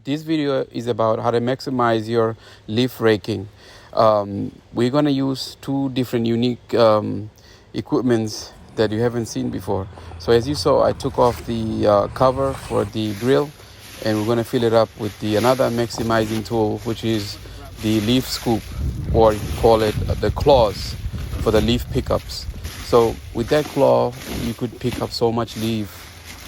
This video is about how to maximize your leaf raking. We're going to use two different unique equipments that you haven't seen before. So as you saw, I took off the cover for the grill, and we're going to fill it up with the another maximizing tool, which is the leaf scoop, or you call it the claws for the leaf pickups. So with that claw, you could pick up so much leaf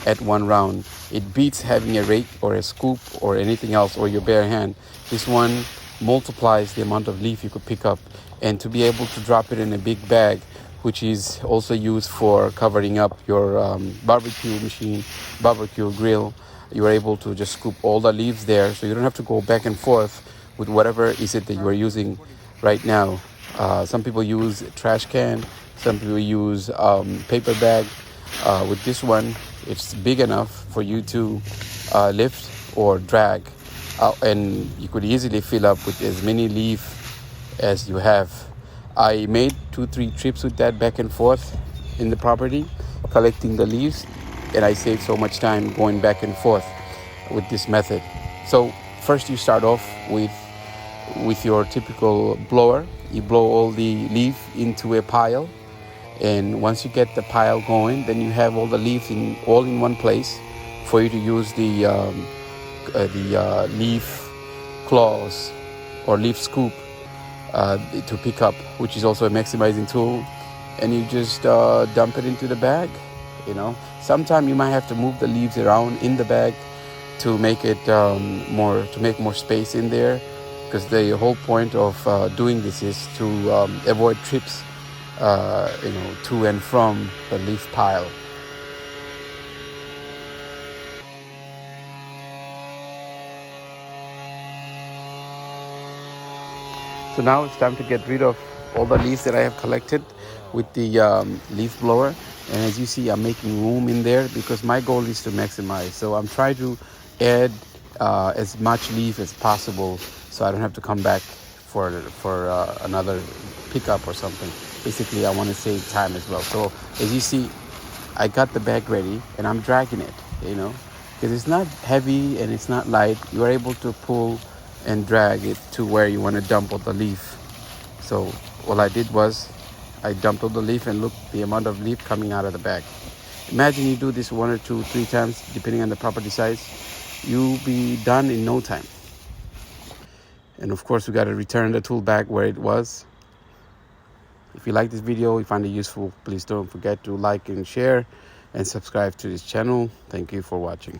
at one round. It beats having a rake or a scoop or anything else, or your bare hand. This one multiplies the amount of leaf you could pick up, and to be able to drop it in a big bag, which is also used for covering up your barbecue machine, barbecue grill, you're able to just scoop all the leaves there, so you don't have to go back and forth with whatever is it that you are using right now. Some people use a trash can, some people use paper bag. With this one, it's big enough for you to lift or drag, and you could easily fill up with as many leaf as you have. I made 2-3 trips with that back and forth in the property, collecting the leaves, and I saved so much time going back and forth with this method. So first you start off with your typical blower. You blow all the leaf into a pile, and once you get the pile going, then you have all the leaves all in one place for you to use the leaf claws or leaf scoop to pick up, which is also a maximizing tool. And you just dump it into the bag. Sometimes you might have to move the leaves around in the bag to make it make more space in there, because the whole point of doing this is to avoid trips to and from the leaf pile. So now it's time to get rid of all the leaves that I have collected with the leaf blower. And as you see, I'm making room in there because my goal is to maximize. So I'm trying to add as much leaf as possible, so I don't have to come back for another pickup or something. Basically, I want to save time as well. So as you see, I got the bag ready and I'm dragging it, because it's not heavy and it's not light. You are able to pull and drag it to where you want to dump all the leaf. So all I did was I dumped all the leaf, and look, the amount of leaf coming out of the bag. Imagine you do this 1 or 2, 3 times, depending on the property size. You'll be done in no time. And of course, we got to return the tool back where it was. If you like this video, you find it useful, please don't forget to like and share and subscribe to this channel. Thank you for watching.